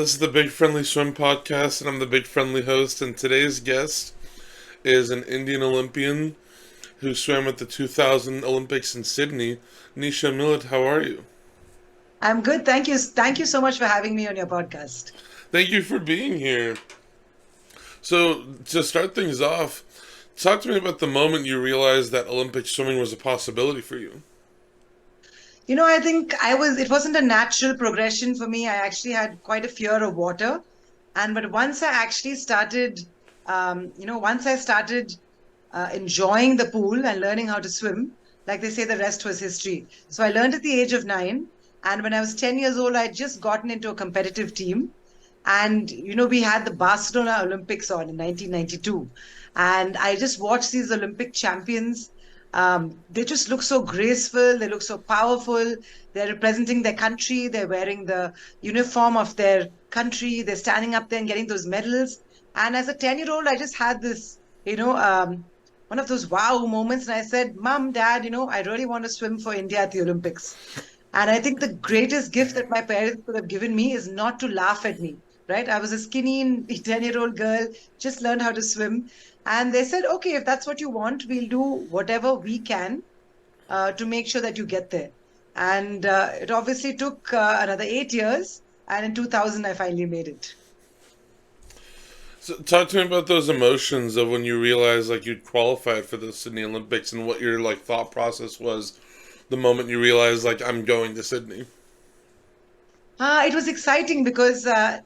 This is the Big Friendly Swim Podcast, and I'm the Big Friendly host. And today's guest is an Indian Olympian who swam at the 2000 Olympics in Sydney. Nisha Millet, how are you? I'm good. Thank you. Thank you so much for having me on your podcast. Thank you for being here. So, to start things off, talk to me about the moment you realized that Olympic swimming was a possibility for you. I think it wasn't a natural progression for me. I actually had quite a fear of water. But once I actually started, once I started enjoying the pool and learning how to swim, like they say, the rest was history. So I learned at the age of 9. And when I was 10 years old, I'd just gotten into a competitive team. And, we had the Barcelona Olympics on in 1992. And I just watched these Olympic champions. They just look so graceful. They look so powerful. They're representing their country. They're wearing the uniform of their country. They're standing up there and getting those medals. And as a 10-year-old, I just had this, one of those wow moments. And I said, Mom, Dad, I really want to swim for India at the Olympics. And I think the greatest gift that my parents could have given me is not to laugh at me, right? I was a skinny 10-year-old girl, just learned how to swim. And they said, okay, if that's what you want, we'll do whatever we can to make sure that you get there. And it obviously took another 8 years. And in 2000, I finally made it. So, talk to me about those emotions of when you realized you'd qualified for the Sydney Olympics and what your thought process was the moment you realized I'm going to Sydney. It was exciting because the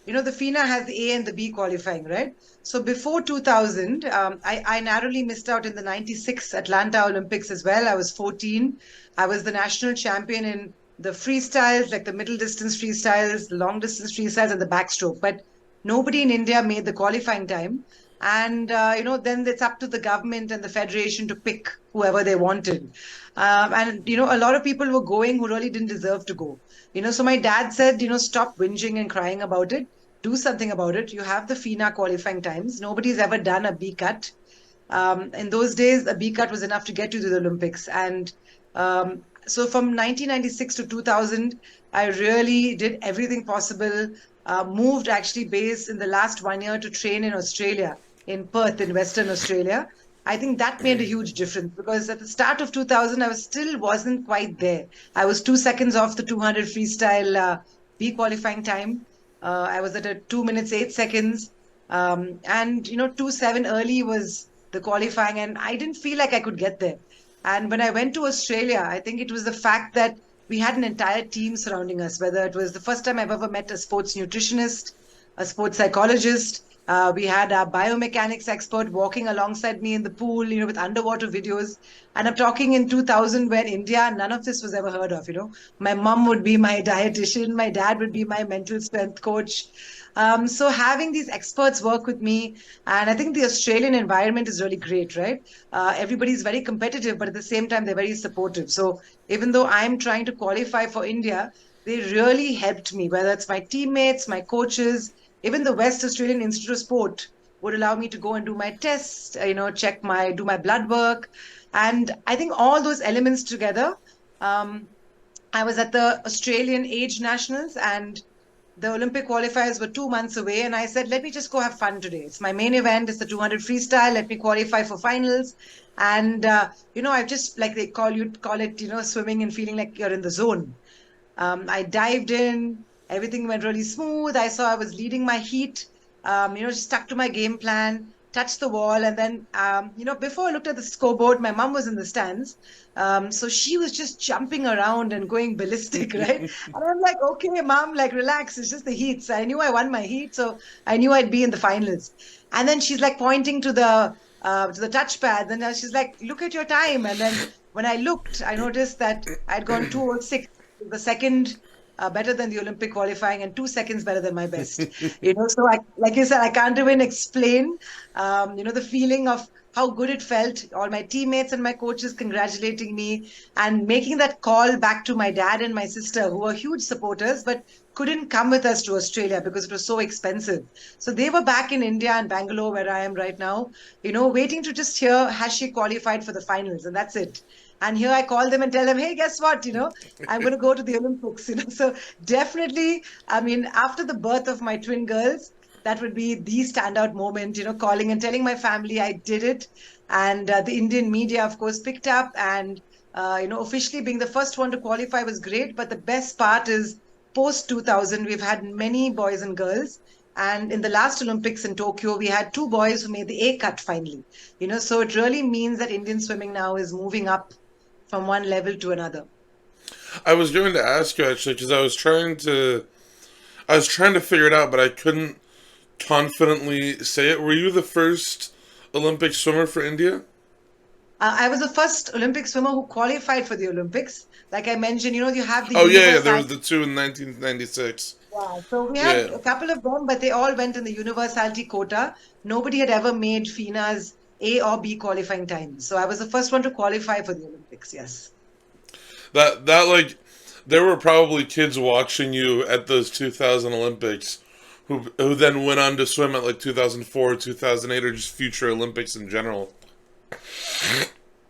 FINA has the A and the B qualifying, right? So before 2000, I narrowly missed out in the 96 Atlanta Olympics as well. I was 14. I was the national champion in the freestyles, like the middle distance freestyles, long distance freestyles, and the backstroke. But nobody in India made the qualifying time. And, then it's up to the government and the federation to pick whoever they wanted. A lot of people were going who really didn't deserve to go. So my dad said, stop whinging and crying about it. Do something about it. You have the FINA qualifying times. Nobody's ever done a B cut. In those days, a B cut was enough to get you to the Olympics. And so from 1996 to 2000, I really did everything possible. Moved actually based in the last 1 year to train in Australia, in Perth, in Western Australia. I think that made a huge difference because at the start of 2000, I wasn't quite there. I was 2 seconds off the 200 freestyle B qualifying time. I was at a 2 minutes, 8 seconds. 2:07 early was the qualifying, and I didn't feel like I could get there. And when I went to Australia, I think it was the fact that we had an entire team surrounding us, whether it was the first time I've ever met a sports nutritionist, a sports psychologist. We had a biomechanics expert walking alongside me in the pool, with underwater videos. And I'm talking in 2000 when India, none of this was ever heard of, My mom would be my dietitian. My dad would be my mental strength coach. So having these experts work with me, and I think the Australian environment is really great, right? Everybody's very competitive, but at the same time, they're very supportive. So even though I'm trying to qualify for India, they really helped me, whether it's my teammates, my coaches, even the West Australian Institute of Sport would allow me to go and do my tests, do my blood work. And I think all those elements together, I was at the Australian Age Nationals and the Olympic qualifiers were 2 months away. And I said, let me just go have fun today. It's my main event. It's the 200 freestyle. Let me qualify for finals. And, I've just, like they call it, swimming and feeling like you're in the zone. I dived in. Everything went really smooth. I saw I was leading my heat, just stuck to my game plan, touched the wall. And then, before I looked at the scoreboard, my mom was in the stands. So she was just jumping around and going ballistic, right? And I'm like, okay, mom, relax. It's just the heat. So I knew I won my heat. So I knew I'd be in the finals. And then she's like pointing to the touchpad. And she's like, look at your time. And then when I looked, I noticed that I'd gone 2:06, the second better than the Olympic qualifying and 2 seconds better than my best. So like you said, I can't even explain, the feeling of how good it felt. All my teammates and my coaches congratulating me and making that call back to my dad and my sister, who were huge supporters, but couldn't come with us to Australia because it was so expensive. So they were back in India and Bangalore, where I am right now, waiting to just hear, has she qualified for the finals? And that's it. And here I call them and tell them, hey, guess what? I'm going to go to the Olympics. So definitely, I mean, after the birth of my twin girls, that would be the standout moment, calling and telling my family I did it. And the Indian media, of course, picked up. And, officially being the first one to qualify was great. But the best part is post 2000, we've had many boys and girls. And in the last Olympics in Tokyo, we had two boys who made the A cut finally. So it really means that Indian swimming now is moving up from one level to another. I was going to ask you actually because I was trying to figure it out, but I couldn't confidently say it. Were you the first Olympic swimmer for India? I was the first Olympic swimmer who qualified for the Olympics. Like I mentioned, you have the Oh yeah, yeah. There was universal. the two in 1996. Yeah, so we had Yeah, a couple of them, but they all went in the universality quota. Nobody had ever made FINA's A or B qualifying times. So I was the first one to qualify for the Olympics, yes. that like there were probably kids watching you at those 2000 Olympics who then went on to swim at like 2004, 2008, or just future Olympics in general.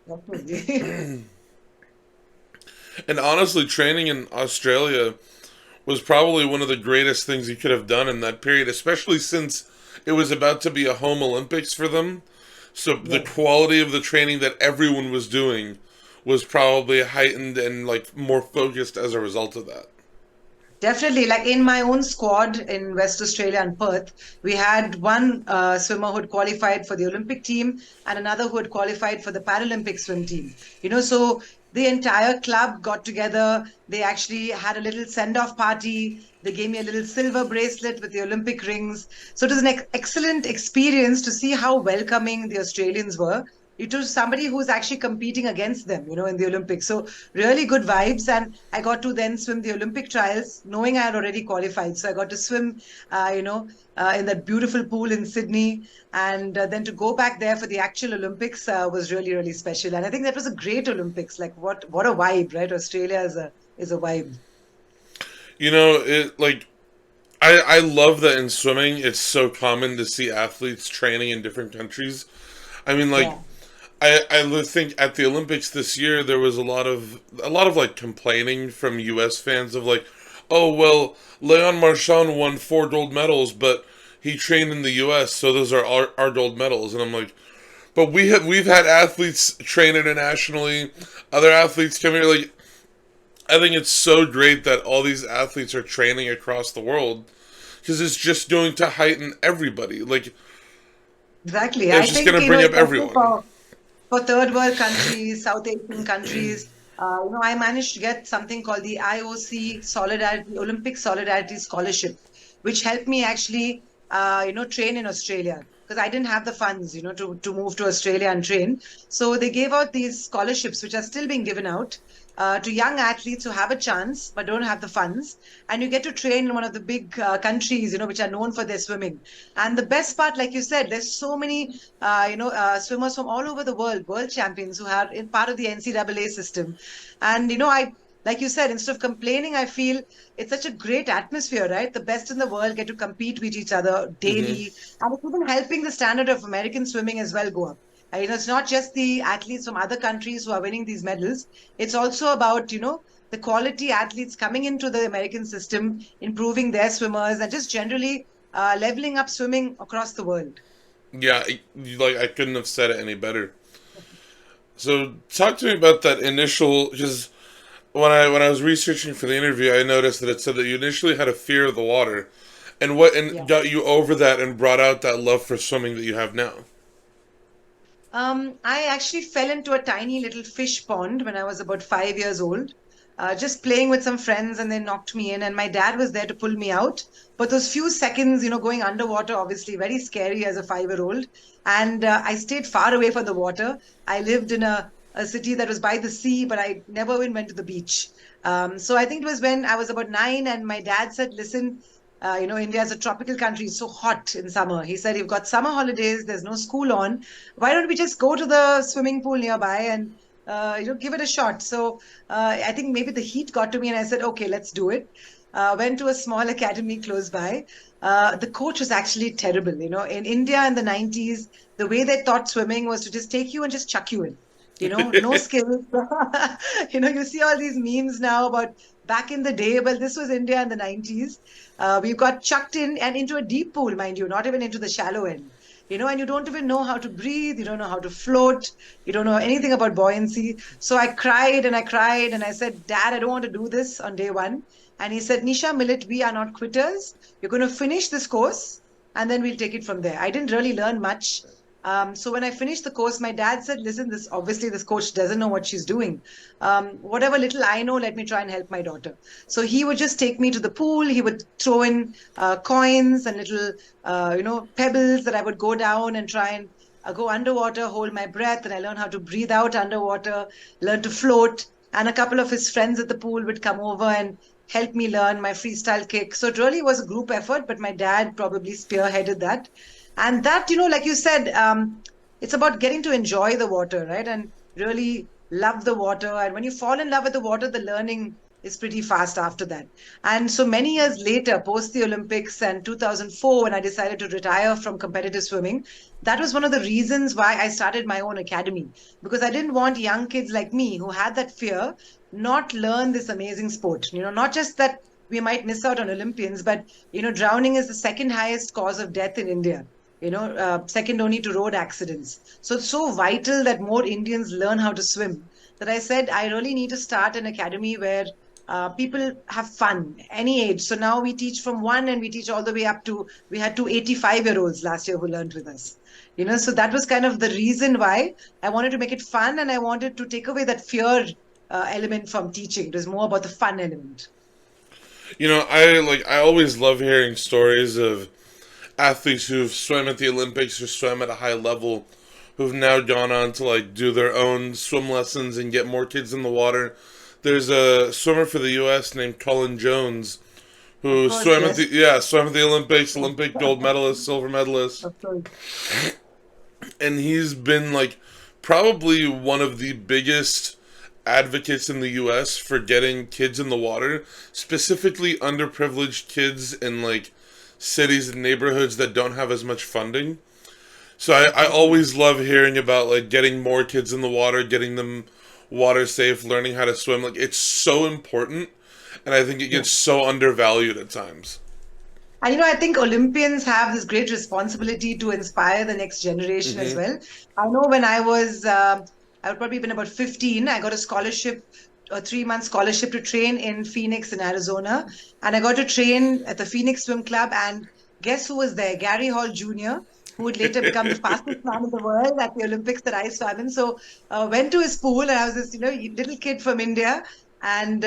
Definitely. And honestly, training in Australia was probably one of the greatest things you could have done in that period, especially since it was about to be a home Olympics for them. So the Yes. quality of the training that everyone was doing was probably heightened and like more focused as a result of that. Definitely, like in my own squad in West Australia and Perth, we had one swimmer who had qualified for the Olympic team and another who had qualified for the Paralympic swim team. So the entire club got together. They actually had a little send-off party. They gave me a little silver bracelet with the Olympic rings. So it was an excellent experience to see how welcoming the Australians were. It was somebody who's actually competing against them, in the Olympics. So really good vibes. And I got to then swim the Olympic trials, knowing I had already qualified. So I got to swim, in that beautiful pool in Sydney. And then to go back there for the actual Olympics was really, really special. And I think that was a great Olympics. Like what a vibe, right? Australia is a vibe. It like I love that in swimming it's so common to see athletes training in different countries. I mean, like Yeah. I think at the Olympics this year there was a lot of like complaining from U.S. fans of like, oh well, Leon Marchand won four gold medals, but he trained in the U.S., so those are our gold medals, and I'm like, but we've had athletes train internationally, other athletes come here. Like, I think it's so great that all these athletes are training across the world because it's just going to heighten everybody. Like, Exactly. I it's just think, going to bring up especially everyone. for third world countries, South Asian countries, I managed to get something called the IOC Solidarity Olympic Solidarity Scholarship, which helped me actually, train in Australia because I didn't have the funds, to move to Australia and train. So they gave out these scholarships, which are still being given out. To young athletes who have a chance but don't have the funds, and you get to train in one of the big countries, which are known for their swimming. And the best part, like you said, there's so many swimmers from all over the world, world champions who are in part of the NCAA system. And, like you said, instead of complaining, I feel it's such a great atmosphere, right? The best in the world get to compete with each other Hmm. daily. And it's even helping the standard of American swimming as well go up. It's not just the athletes from other countries who are winning these medals. It's also about, the quality athletes coming into the American system, improving their swimmers, and just generally leveling up swimming across the world. Yeah, like I couldn't have said it any better. So talk to me about that initial, because when I was researching for the interview, I noticed that it said that you initially had a fear of the water, and what and Yeah. got you over that and brought out that love for swimming that you have now. I actually fell into a tiny little fish pond when I was about 5 years old, just playing with some friends, and they knocked me in. And my dad was there to pull me out. But those few seconds, going underwater, obviously very scary as a 5-year-old. And I stayed far away from the water. I lived in a city that was by the sea, but I never even went to the beach. So I think it was when I was about 9, and my dad said, listen, India is a tropical country, it's so hot in summer. He said, you've got summer holidays, there's no school on. Why don't we just go to the swimming pool nearby and, give it a shot? So I think maybe the heat got to me and I said, okay, let's do it. Went to a small academy close by. The coach was actually terrible. In India in the 90s, the way they taught swimming was to just take you and just chuck you in. no skills. You see all these memes now about back in the day. Well, this was India in the 90s. We got chucked in and into a deep pool, mind you, not even into the shallow end. And you don't even know how to breathe, you don't know how to float, you don't know anything about buoyancy. So I cried and I cried and I said, Dad, I don't want to do this on day one. And he said, Nisha, Millet, we are not quitters. You're going to finish this course and then we'll take it from there. I didn't really learn much. So when I finished the course, my dad said, listen, this coach doesn't know what she's doing. Whatever little I know, let me try and help my daughter. So he would just take me to the pool. He would throw in coins and little, pebbles that I would go down and try and go underwater, hold my breath. And I learned how to breathe out underwater, learn to float. And a couple of his friends at the pool would come over and help me learn my freestyle kick. So it really was a group effort, but my dad probably spearheaded that. And that, like you said, it's about getting to enjoy the water, right? And really love the water. And when you fall in love with the water, the learning is pretty fast after that. And so many years later, post the Olympics and 2004, when I decided to retire from competitive swimming, that was one of the reasons why I started my own academy, because I didn't want young kids like me who had that fear not learn this amazing sport. Not just that we might miss out on Olympians, but, drowning is the second highest cause of death in India. Second only to road accidents. So it's so vital that more Indians learn how to swim that I said I really need to start an academy where people have fun, any age. So now we teach from one and we teach all the way up to, we had two 85-year-olds last year who learned with us. So that was kind of the reason why I wanted to make it fun and I wanted to take away that fear element from teaching. It was more about the fun element. I always love hearing stories of athletes who've swam at the Olympics or swam at a high level who've now gone on to do their own swim lessons and get more kids in the water. There's a swimmer for the U.S. named Colin Jones who swam at the Olympics, Olympic gold medalist, silver medalist, and he's been probably one of the biggest advocates in the U.S. for getting kids in the water, specifically underprivileged kids in cities and neighborhoods that don't have as much funding. So I always love hearing about getting more kids in the water, getting them water safe, learning how to swim. It's so important, and I think it gets so undervalued at times. And I think Olympians have this great responsibility to inspire the next generation as well. I know when I would probably been about 15, I got a scholarship, a 3-month scholarship to train in Phoenix in Arizona. And I got to train at the Phoenix Swim Club. And guess who was there? Gary Hall Jr., who would later become the fastest man in the world at the Olympics that I swam in. So went to his pool and I was this, little kid from India. And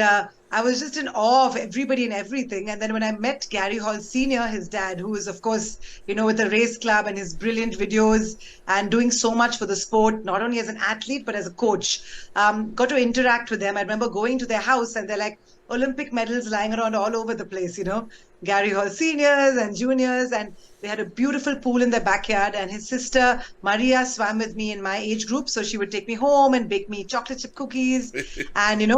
I was just in awe of everybody and everything. And then when I met Gary Hall Sr., his dad, who is, of course, with the race club and his brilliant videos and doing so much for the sport, not only as an athlete, but as a coach, got to interact with them. I remember going to their house and they're like Olympic medals lying around all over the place, Gary Hall seniors and juniors, and they had a beautiful pool in their backyard. And his sister Maria swam with me in my age group, so she would take me home and bake me chocolate chip cookies. And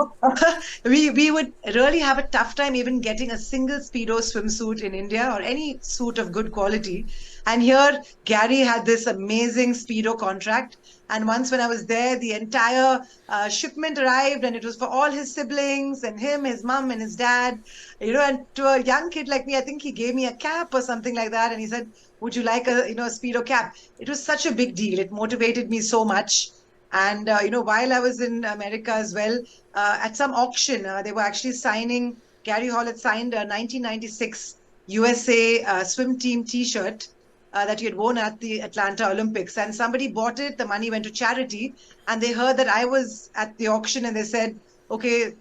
we would really have a tough time even getting a single Speedo swimsuit in India or any suit of good quality. And here Gary had this amazing Speedo contract. And once when I was there, the entire shipment arrived and it was for all his siblings and him, his mom and his dad, and to a young kid like me, I think he gave me a cap or something like that. And he said, would you like a Speedo cap? It was such a big deal. It motivated me so much. And, while I was in America as well, at some auction, they were actually signing, Gary Hall had signed a 1996 USA swim team T-shirt that he had worn at the Atlanta Olympics. And somebody bought it. The money went to charity. And they heard that I was at the auction and they said, okay,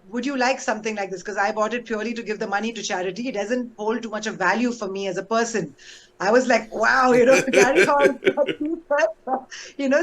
would you like something like this? Because I bought it purely to give the money to charity. It doesn't hold too much of value for me as a person. I was like, wow, Gary Hall,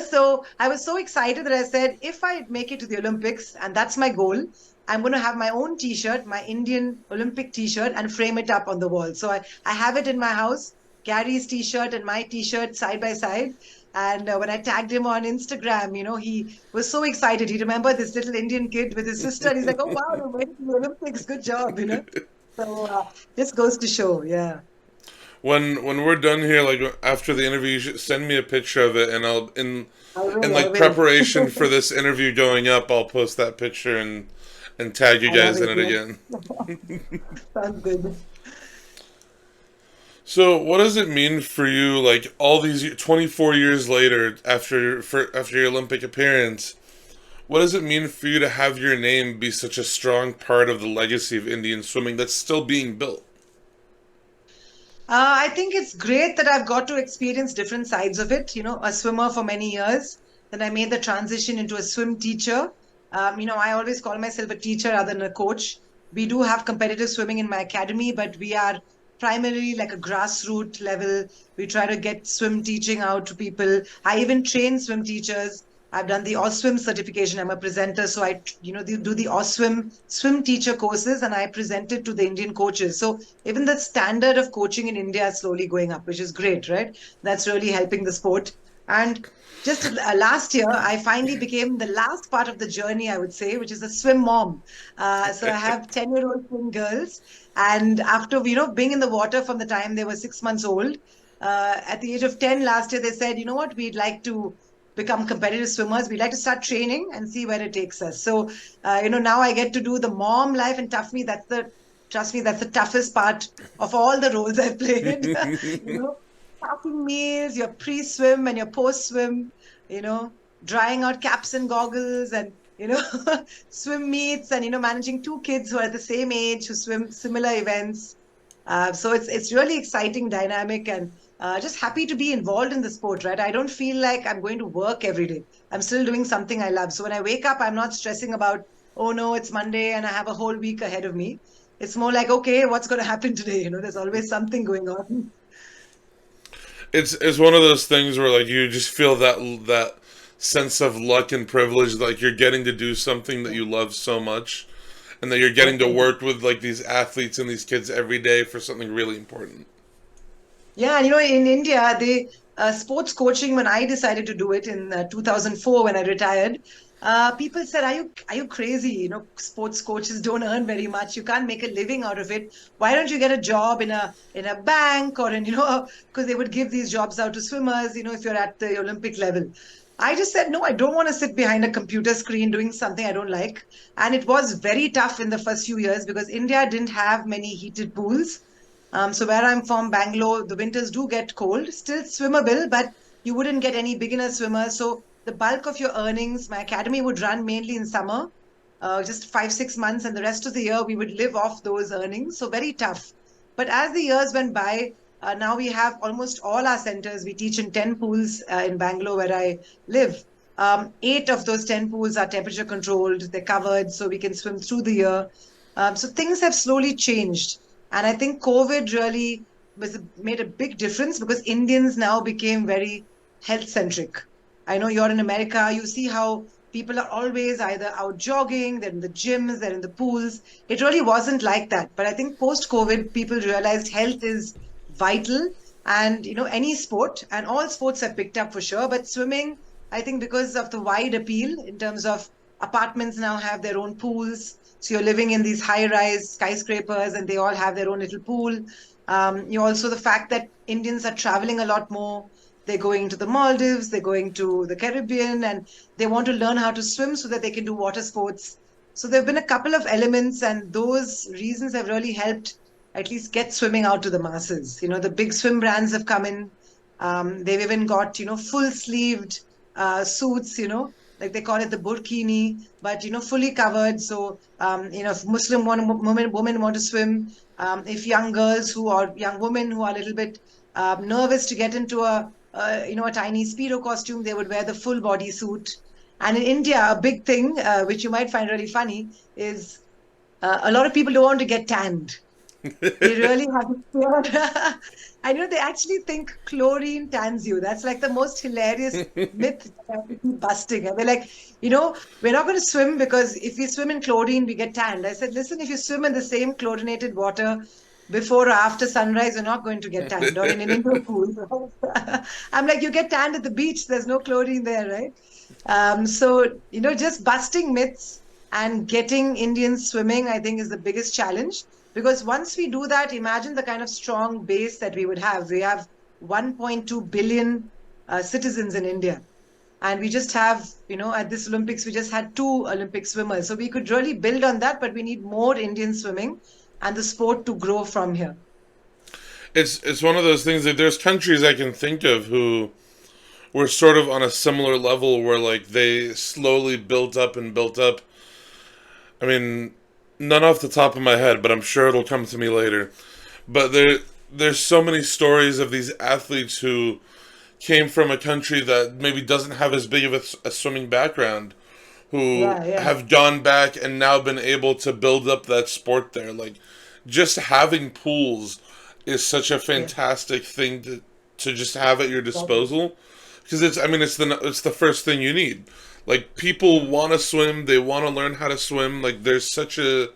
so I was so excited that I said, if I make it to the Olympics, and that's my goal, I'm going to have my own T-shirt, my Indian Olympic T-shirt, and frame it up on the wall. So I have it in my house, Gary's T-shirt and my T-shirt side by side. And when I tagged him on Instagram, he was so excited. He remembered this little Indian kid with his sister. And he's like, oh, wow, you went to the Olympics. Good job, So this goes to show, yeah. When we're done here, like after the interview, you should send me a picture of it, and I'll in I like will. preparation for this interview going up, I'll post that picture and tag you I love guys in it. it again. Yeah. Sounds good. So, what does it mean for you, like all these 24 years later after your Olympic appearance? What does it mean for you to have your name be such a strong part of the legacy of Indian swimming that's still being built? I think it's great that I've got to experience different sides of it. A swimmer for many years. Then I made the transition into a swim teacher. I always call myself a teacher rather than a coach. We do have competitive swimming in my academy, but we are primarily like a grassroots level. We try to get swim teaching out to people. I even train swim teachers. I've done the OSWIM certification. I'm a presenter, so do the OSWIM swim teacher courses, and I present it to the Indian coaches. So even the standard of coaching in India is slowly going up, which is great, right? That's really helping the sport. And just last year, I finally became the last part of the journey, I would say, which is a swim mom. So I have 10-year-old twin girls. And after, being in the water from the time they were 6 months old, at the age of 10 last year, they said, you know what, we'd like to become competitive swimmers. We'd like to start training and see where it takes us. So, now I get to do the mom life, and trust me, that's the toughest part of all the roles I've played. Packing meals, your pre-swim and your post-swim, you know, drying out caps and goggles, and swim meets, and managing two kids who are the same age who swim similar events. So it's really exciting, dynamic, and just happy to be involved in the sport, right? I don't feel like I'm going to work every day. I'm still doing something I love. So when I wake up, I'm not stressing about, oh no, it's Monday and I have a whole week ahead of me. It's more like, okay, what's going to happen today? There's always something going on. It's one of those things where like you just feel that sense of luck and privilege, like you're getting to do something that Yeah, you love so much, and that you're getting to definitely. work with like these athletes and these kids every day for something really important. Yeah, and in India, the sports coaching, when I decided to do it in 2004 when I retired, people said, "Are you crazy? Sports coaches don't earn very much. You can't make a living out of it. Why don't you get a job in a bank or in because they would give these jobs out to swimmers. If you're at the Olympic level." I just said, no, I don't want to sit behind a computer screen doing something I don't like. And it was very tough in the first few years because India didn't have many heated pools. So where I'm from, Bangalore, the winters do get cold, still swimmable, but you wouldn't get any beginner swimmers. So the bulk of your earnings, my academy would run mainly in summer, just 5, 6 months, and the rest of the year we would live off those earnings. So very tough. But as the years went by, now we have almost all our centers. We teach in 10 pools in Bangalore where I live. 8 of those 10 pools are temperature controlled, they're covered, so we can swim through the year. So things have slowly changed. And I think COVID really made a big difference because Indians now became very health centric. I know you're in America, you see how people are always either out jogging, they're in the gyms, they're in the pools. It really wasn't like that. But I think post COVID, people realized health is vital. And, any sport, and all sports have picked up for sure. But swimming, I think because of the wide appeal in terms of apartments now have their own pools, so you're living in these high-rise skyscrapers, and they all have their own little pool. You also the fact that Indians are traveling a lot more. They're going to the Maldives, they're going to the Caribbean, and they want to learn how to swim so that they can do water sports. So there have been a couple of elements, and those reasons have really helped at least get swimming out to the masses. The big swim brands have come in. They've even got, full-sleeved suits, like they call it the burkini, but fully covered. So if women want to swim, if young girls who are young women who are a little bit nervous to get into a tiny speedo costume, they would wear the full body suit. And in India, a big thing which you might find really funny is a lot of people don't want to get tanned. They really have a fear. I know they actually think chlorine tans you. That's like the most hilarious myth that I have to keep busting. And they're like, we're not going to swim because if we swim in chlorine, we get tanned. I said, listen, if you swim in the same chlorinated water before or after sunrise, you're not going to get tanned, or in an indoor pool. I'm like, you get tanned at the beach. There's no chlorine there, right? So, just busting myths and getting Indians swimming, I think, is the biggest challenge. Because once we do that, imagine the kind of strong base that we would have. We have 1.2 billion citizens in India. And we just have, at this Olympics, we just had two Olympic swimmers. So we could really build on that, but we need more Indian swimming and the sport to grow from here. It's one of those things that there's countries I can think of who were sort of on a similar level where like they slowly built up and built up. I mean, none off the top of my head, but I'm sure it'll come to me later. But there's so many stories of these athletes who came from a country that maybe doesn't have as big of a swimming background, who Yeah, yeah, have gone back and now been able to build up that sport there. Like, just having pools is such a yeah. fantastic thing to just have at your Exactly. disposal, because it's, I mean, it's the first thing you need. Like, people want to swim, they want to learn how to swim. Like, there's such a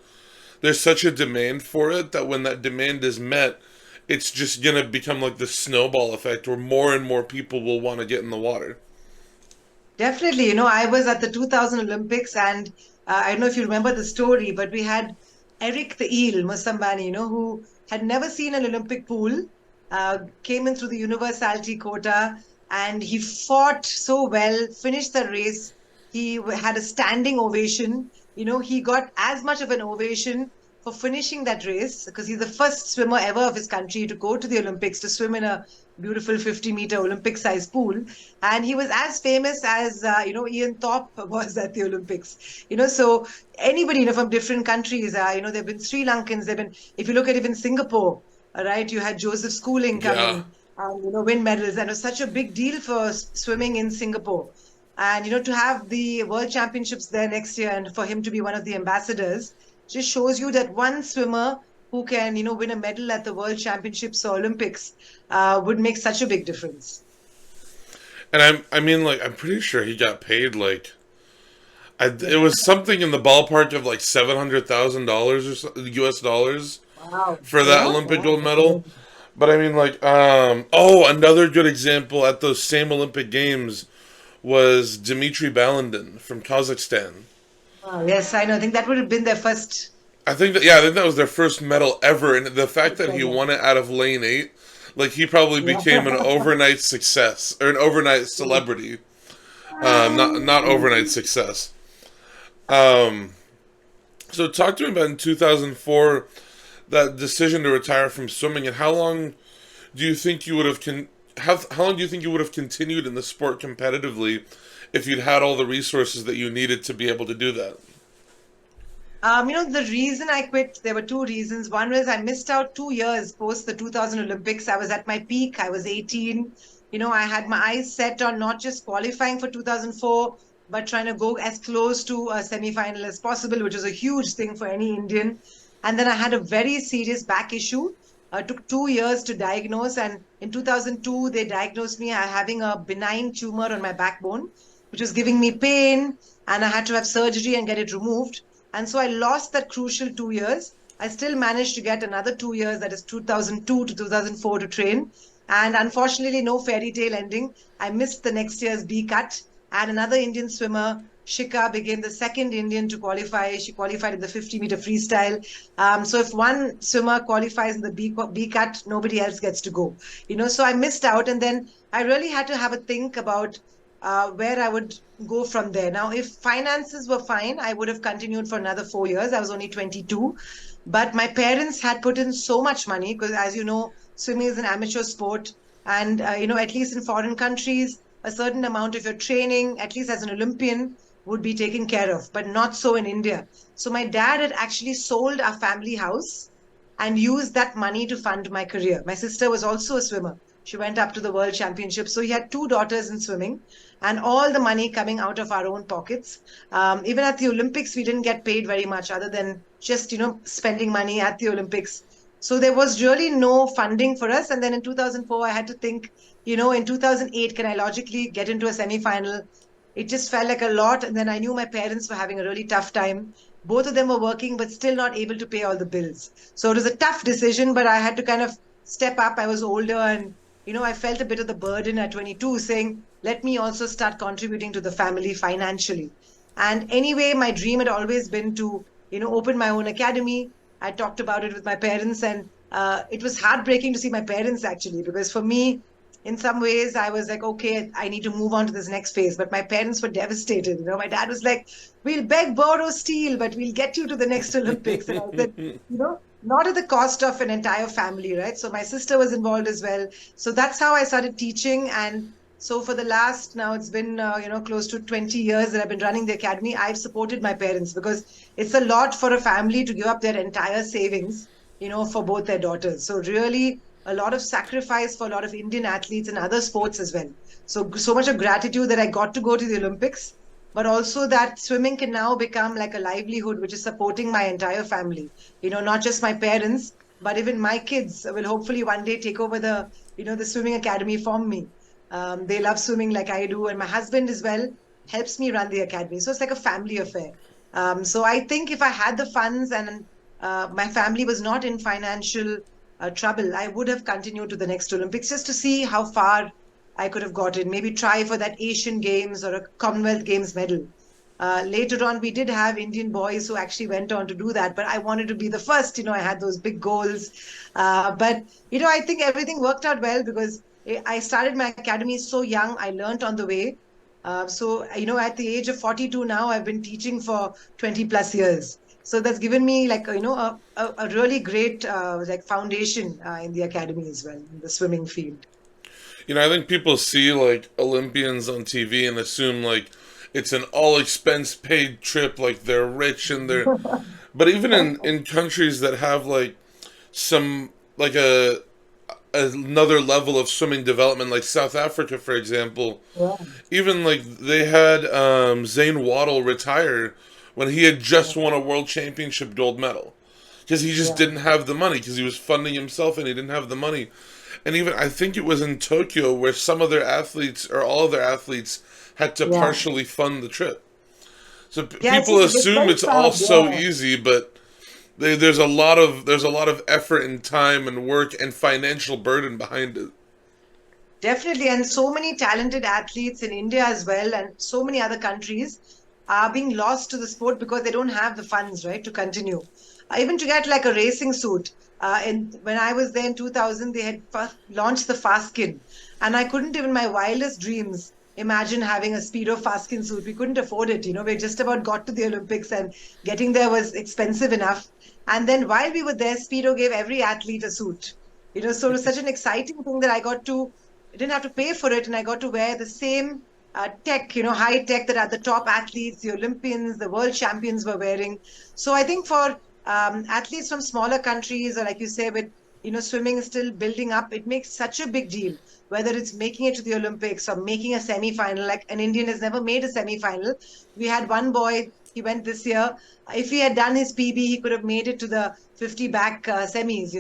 demand for it that when that demand is met, it's just gonna become like the snowball effect where more and more people will want to get in the water. Definitely. I was at the 2000 Olympics, and I don't know if you remember the story, but we had Eric the Eel Musambani, who had never seen an Olympic pool, came in through the universality quota, and he fought so well, finished the race. He had a standing ovation. He got as much of an ovation for finishing that race because he's the first swimmer ever of his country to go to the Olympics to swim in a beautiful 50-meter Olympic sized pool. And he was as famous as Ian Thorpe was at the Olympics. So anybody from different countries, there've been Sri Lankans, there've been, if you look at even Singapore, right, you had Joseph Schooling come Yeah. in, win medals, and it was such a big deal for swimming in Singapore. And to have the World Championships there next year and for him to be one of the ambassadors just shows you that one swimmer who can win a medal at the World Championships or Olympics would make such a big difference. And I mean, like, I'm pretty sure he got paid like, it Yeah. was something in the ballpark of like $700,000 or so, US dollars Wow. for that Yeah. Olympic Wow. gold medal. But I mean, like, oh, another good example at those same Olympic Games was Dmitry Balindin from Kazakhstan. Wow. Yes, I know. I think that would have been their first. I think that, yeah, I think that was their first medal ever, and the fact that he Yeah. won it out of lane 8, like, he probably became an overnight success or an overnight celebrity. Not overnight success. Um, so talk to me about in 2004 that decision to retire from swimming, and how long do you think you would have how long do you think you would have continued in the sport competitively if you'd had all the resources that you needed to be able to do that? The reason I quit, there were two reasons. One was I missed out 2 years post the 2000 Olympics. I was at my peak. I was 18. I had my eyes set on not just qualifying for 2004, but trying to go as close to a semi-final as possible, which was a huge thing for any Indian. And then I had a very serious back issue. Took 2 years to diagnose. And in 2002, they diagnosed me having a benign tumor on my backbone, which was giving me pain. And I had to have surgery and get it removed. And so I lost that crucial 2 years. I still managed to get another 2 years, that is 2002 to 2004, to train. And unfortunately, no fairy tale ending. I missed the next year's B cut. And another Indian swimmer, Shikha, became the second Indian to qualify. She qualified in the 50-meter freestyle. So if one swimmer qualifies in the B cut, nobody else gets to go. So I missed out. And then I really had to have a think about where I would go from there. Now, if finances were fine, I would have continued for another 4 years. I was only 22. But my parents had put in so much money because, as you know, swimming is an amateur sport. And, at least in foreign countries, a certain amount of your training, at least as an Olympian, would be taken care of, but not so in India. So my dad had actually sold our family house and used that money to fund my career. My sister was also a swimmer. She went up to the World Championship. So he had two daughters in swimming and all the money coming out of our own pockets. Even at the Olympics, we didn't get paid very much other than just, spending money at the Olympics. So there was really no funding for us. And then in 2004, I had to think, in 2008, can I logically get into a semi-final? It just felt like a lot. And then I knew my parents were having a really tough time. Both of them were working, but still not able to pay all the bills. So it was a tough decision, but I had to kind of step up. I was older and, I felt a bit of the burden at 22 saying, let me also start contributing to the family financially. And anyway, my dream had always been to, open my own academy, I talked about it with my parents, and it was heartbreaking to see my parents actually, because for me, in some ways, I was like, okay, I need to move on to this next phase. But my parents were devastated. My dad was like, we'll beg, borrow, steal, but we'll get you to the next Olympics. And I said, not at the cost of an entire family, right? So my sister was involved as well. So that's how I started teaching. And so for the last, now it's been, close to 20 years that I've been running the academy, I've supported my parents because it's a lot for a family to give up their entire savings, for both their daughters. So really a lot of sacrifice for a lot of Indian athletes and other sports as well. So much of gratitude that I got to go to the Olympics, but also that swimming can now become like a livelihood, which is supporting my entire family. Not just my parents, but even my kids will hopefully one day take over the swimming academy from me. They love swimming like I do, and my husband as well helps me run the academy. So it's like a family affair. So I think if I had the funds and my family was not in financial trouble, I would have continued to the next Olympics just to see how far I could have gotten. Maybe try for that Asian Games or a Commonwealth Games medal. Later on, we did have Indian boys who actually went on to do that, but I wanted to be the first. I had those big goals. But I think everything worked out well because I started my academy so young. I learned on the way. So at the age of 42 now, I've been teaching for 20 plus years. So that's given me like, a really great like foundation in the academy as well, in the swimming field. I think people see like Olympians on TV and assume like it's an all expense paid trip, like they're rich and they're. But even in countries that have like some like a another level of swimming development, like South Africa, for example, Yeah, even like they had Zane Waddle retire when he had just yeah, won a world championship gold medal because he just yeah, didn't have the money because he was funding himself and he didn't have the money. And even I think it was in Tokyo where some of their athletes or all of their athletes had to yeah. partially fund the trip. So Yeah, people it's assume very it's all sad. so Yeah, easy, but there's a lot of effort and time and work and financial burden behind it. definitely. And so many talented athletes in India as well, and so many other countries are being lost to the sport because they don't have the funds, right, to continue. Even to get like a racing suit. And when I was there in 2000, they had first launched the fast skin, and I couldn't even my wildest dreams imagine having a Speedo fast skin suit. We couldn't afford it. We just about got to the Olympics, and getting there was expensive enough. And then while we were there, Speedo gave every athlete a suit. So it was such an exciting thing that I didn't have to pay for it, and I got to wear the same tech, high tech that the top athletes, the Olympians, the world champions were wearing. So I think for athletes from smaller countries, or like you say, with swimming is still building up, it makes such a big deal. Whether it's making it to the Olympics or making a semi-final, like an Indian has never made a semi-final. We had one boy, he went this year. If he had done his PB, he could have made it to the 50 back semis.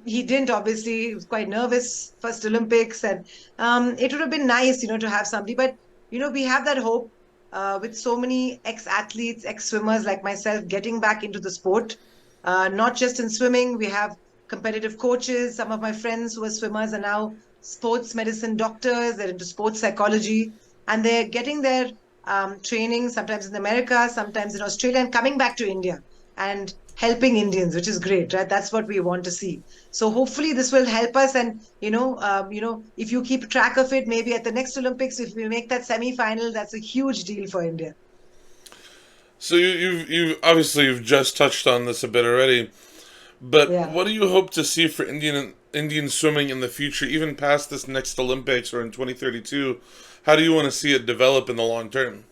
He didn't, obviously. He was quite nervous, first Olympics, and it would have been nice, to have somebody. But, we have that hope with so many ex-athletes, ex-swimmers like myself getting back into the sport. Not just in swimming, we have competitive coaches. Some of my friends who are swimmers are now sports medicine doctors. They're into sports psychology, and they're getting their training sometimes in America, sometimes in Australia, and coming back to India and helping Indians, which is great, right? That's what we want to see. So hopefully this will help us. And if you keep track of it, maybe at the next Olympics, if we make that semi-final, that's a huge deal for India. So you obviously you've just touched on this a bit already, but Yeah. what do you hope to see for Indian swimming in the future, even past this next Olympics or in 2032? How do you want to see it develop in the long term?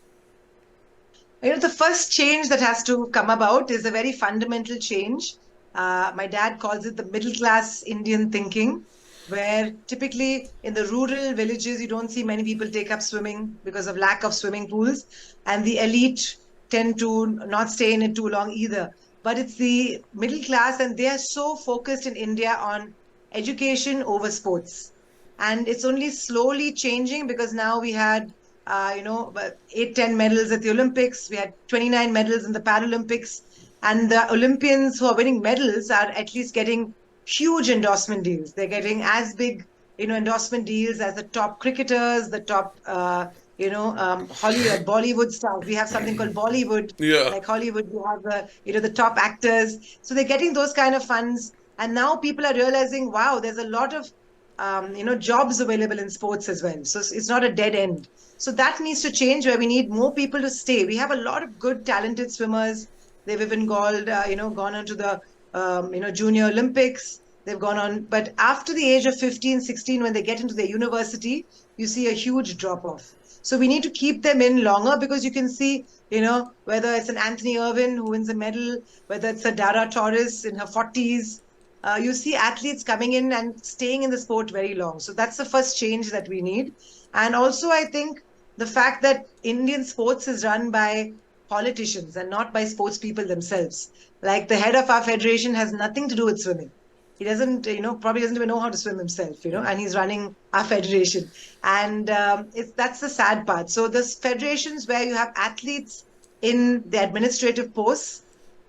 The first change that has to come about is a very fundamental change. My dad calls it the middle class Indian thinking, where typically in the rural villages, you don't see many people take up swimming because of lack of swimming pools. And the elite tend to not stay in it too long either. But it's the middle class, and they are so focused in India on education over sports. And it's only slowly changing because now we had 8, 10 medals at the Olympics. We had 29 medals in the Paralympics. And the Olympians who are winning medals are at least getting huge endorsement deals. They're getting as big, endorsement deals as the top cricketers, the top Hollywood, Bollywood stars. We have something called Bollywood, Yeah. like Hollywood. We have the top actors. So they're getting those kind of funds, and now people are realizing, wow, there's a lot of jobs available in sports as well. So it's not a dead end. So that needs to change, where we need more people to stay. We have a lot of good, talented swimmers. They've even gone on to the Junior Olympics. They've gone on, but after the age of 15, 16, when they get into their university, you see a huge drop off. So we need to keep them in longer, because you can see, whether it's an Anthony Irwin who wins a medal, whether it's a Dara Torres in her 40s, you see athletes coming in and staying in the sport very long. So that's the first change that we need. And also, I think the fact that Indian sports is run by politicians and not by sports people themselves. Like the head of our federation has nothing to do with swimming. He doesn't, probably doesn't even know how to swim himself, and he's running our federation. And that's the sad part. So there's federations where you have athletes in the administrative posts.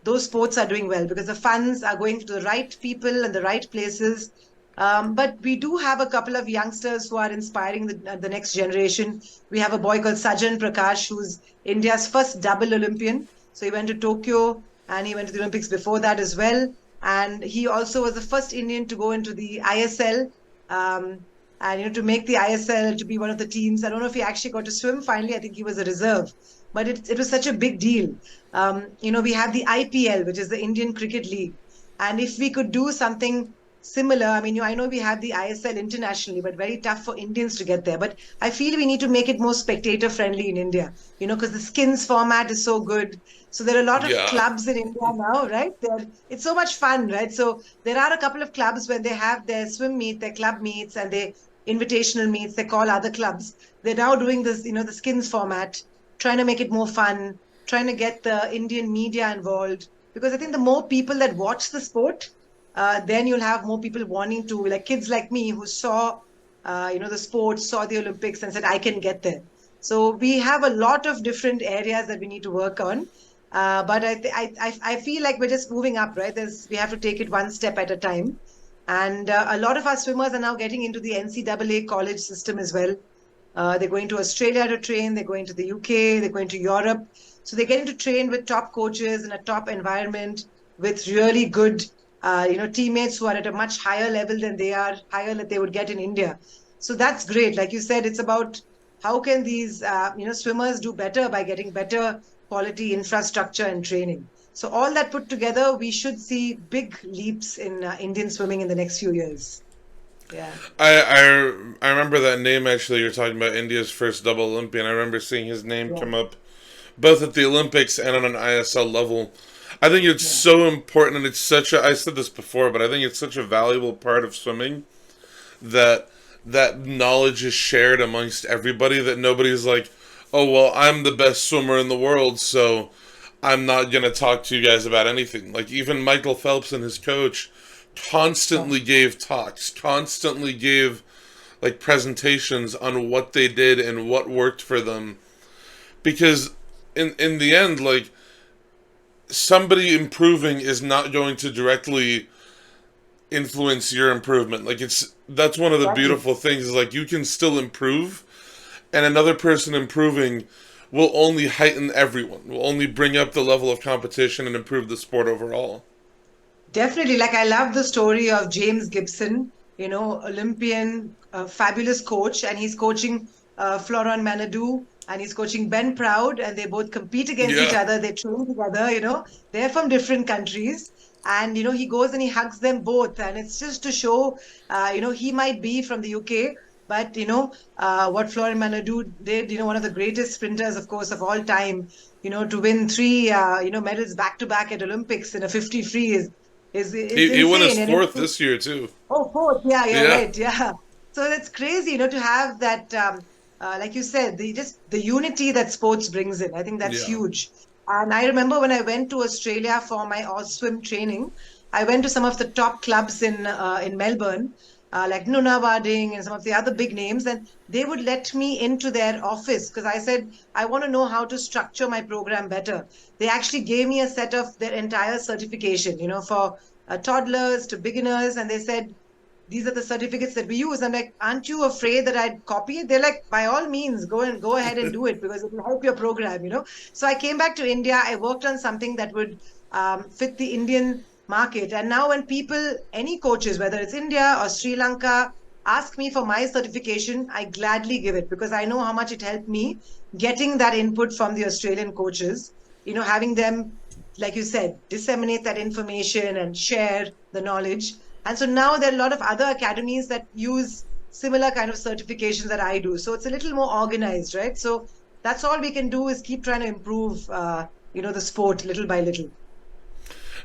Those sports are doing well because the funds are going to the right people and the right places. But we do have a couple of youngsters who are inspiring the next generation. We have a boy called Sajan Prakash, who's India's first double Olympian. So he went to Tokyo and he went to the Olympics before that as well. And he also was the first Indian to go into the ISL, and to make the ISL, to be one of the teams. I don't know if he actually got to swim. Finally, I think he was a reserve, but it was such a big deal. We have the IPL, which is the Indian Cricket League, and if we could do something similar, I mean, I know we have the ISL internationally, but very tough for Indians to get there. But I feel we need to make it more spectator friendly in India, because the skins format is so good. So there are a lot of Yeah. clubs in India now, right? It's so much fun, right? So there are a couple of clubs when they have their swim meet, their club meets, and their invitational meets, they call other clubs. They're now doing this, the skins format, trying to make it more fun, trying to get the Indian media involved. Because I think the more people that watch the sport, then you'll have more people wanting to, like kids like me who saw, the sports, saw the Olympics and said, I can get there. So we have a lot of different areas that we need to work on. But I feel like we're just moving up, right? We have to take it one step at a time. And a lot of our swimmers are now getting into the NCAA college system as well. They're going to Australia to train, they're going to the UK, they're going to Europe. So they're getting to train with top coaches in a top environment with really good, teammates who are at a much higher level than higher than they would get in India. So that's great. Like you said, it's about how can these, swimmers do better by getting better quality infrastructure and training. So all that put together, we should see big leaps in Indian swimming in the next few years. Yeah. I remember that name actually. You're talking about India's first double Olympian. I remember seeing his name Yeah. come up both at the Olympics and on an ISL level. I think it's Yeah. so important, and it's such a. I said this before, but I think it's such a valuable part of swimming that that knowledge is shared amongst everybody. That nobody's like, oh well, I'm the best swimmer in the world, so I'm not gonna talk to you guys about anything. Like even Michael Phelps and his coach Yeah. constantly gave talks, constantly gave like presentations on what they did and what worked for them. Because in the end, like somebody improving is not going to directly influence your improvement. Like that's one of the Exactly. beautiful things is like you can still improve and another person improving will only heighten everyone, will only bring up the level of competition and improve the sport overall. Definitely. Like I love the story of James Gibson, Olympian, fabulous coach, and he's coaching Florent Manadou and he's coaching Ben Proud, and they both compete against each Yeah. other. They train together, they're from different countries. And, he goes and he hugs them both. And it's just to show, he might be from the UK, but, what Florent Manadou did, one of the greatest sprinters, of course, of all time, to win three, medals back to back at Olympics in a 50 free is He won his insane. And fourth this year too. oh, fourth, yeah, you're Yeah. right, yeah. So that's crazy, to have that, like you said, the unity that sports brings in. I think that's Yeah. huge. And I remember when I went to Australia for my swim training, I went to some of the top clubs in Melbourne, like Nunavarding and some of the other big names, and they would let me into their office because I said I want to know how to structure my program better. They actually gave me a set of their entire certification, for toddlers to beginners, and they said these are the certificates that we use. I'm like, aren't you afraid that I'd copy it? They're like, by all means, go ahead and do it because it will help your program, you know. So I came back to India. I worked on something that would fit the Indian market. And now when people, any coaches, whether it's India or Sri Lanka, ask me for my certification, I gladly give it because I know how much it helped me getting that input from the Australian coaches, you know, having them, like you said, disseminate that information and share the knowledge. And so now there are a lot of other academies that use similar kind of certifications that I do. So it's a little more organized, right? So that's all we can do is keep trying to improve, you know, the sport little by little.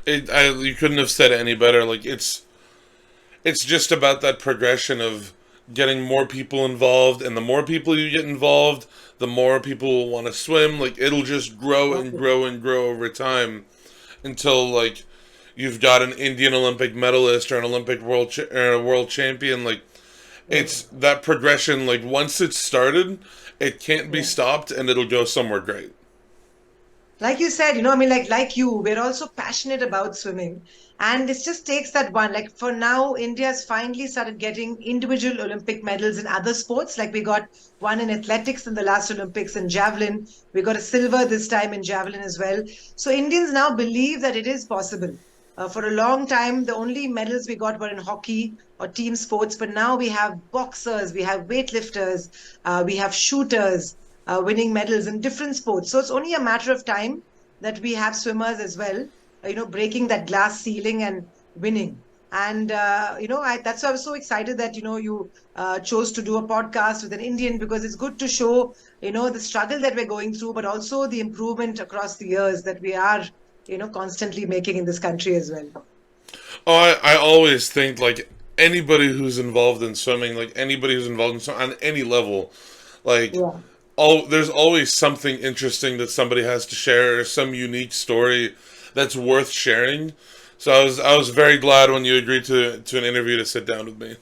You couldn't have said it any better. Like it's just about that progression of getting more people involved, and the more people you get involved, the more people will want to swim. Like it'll just grow and grow and grow over time until like you've got an Indian Olympic medalist or an Olympic or a world champion. Like it's that progression. Like once it's started, it can't be stopped, and it'll go somewhere great. Like you said, you know, I mean, like you, we're also passionate about swimming. And it just takes that one. Like for now, India's finally started getting individual Olympic medals in other sports. Like we got one in athletics in the last Olympics and javelin. We got a silver this time in javelin as well. So Indians now believe that it is possible. For a long time, the only medals we got were in hockey or team sports, but now we have boxers, we have weightlifters, we have shooters winning medals in different sports. So it's only a matter of time that we have swimmers as well, you know, breaking that glass ceiling and winning. And, you know, that's why I was so excited that, you know, you chose to do a podcast with an Indian because it's good to show, you know, the struggle that we're going through, but also the improvement across the years that we are, you know, constantly making in this country as well. Oh, I always think like anybody who's involved in swimming, like anybody who's involved in swimming on any level, like Yeah. there's always something interesting that somebody has to share, or some unique story that's worth sharing. So I was very glad when you agreed to an interview to sit down with me.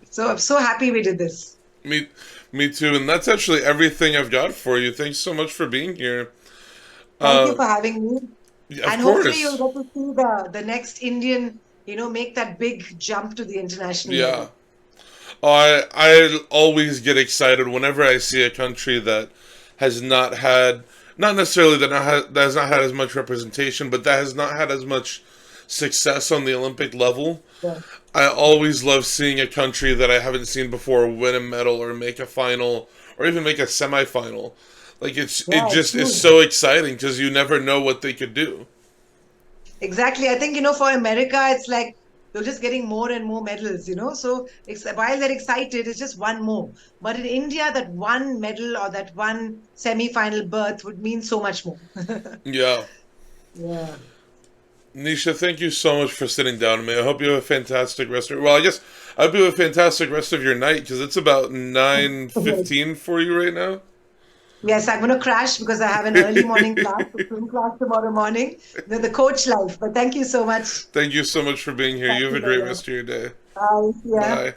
So I'm so happy we did this. Me me too, and that's actually everything I've got for you. Thanks so much for being here. Thank you Uh, for having me. yeah, of And hopefully course. you'll get to see the next Indian, you know, make that big jump to the international Yeah. level. I always get excited whenever I see a country that has not had, not necessarily that has not had as much representation, but that has not had as much success on the Olympic level. Yeah, I always love seeing a country that I haven't seen before win a medal or make a final or even make a semifinal. Like it yeah, it's just is huge. so exciting because you never know what they could do. Exactly. I think, you know, for America, it's like they're just getting more and more medals, you know. So while they're excited, it's just one more. But in India, that one medal or that one semi-final berth would mean so much more. Yeah. Yeah. Nisha, thank you so much for sitting down with me. I hope you have a fantastic rest of, well, I guess I hope you have a fantastic rest of your night because it's about 9:15 for you right now. Yes, I'm going to crash because I have an early morning class, a swim class tomorrow morning. The coach life. But thank you so much. Thank you so much for being here. Thank You have you, a great Lola. rest of your day. Bye. Yeah. Bye.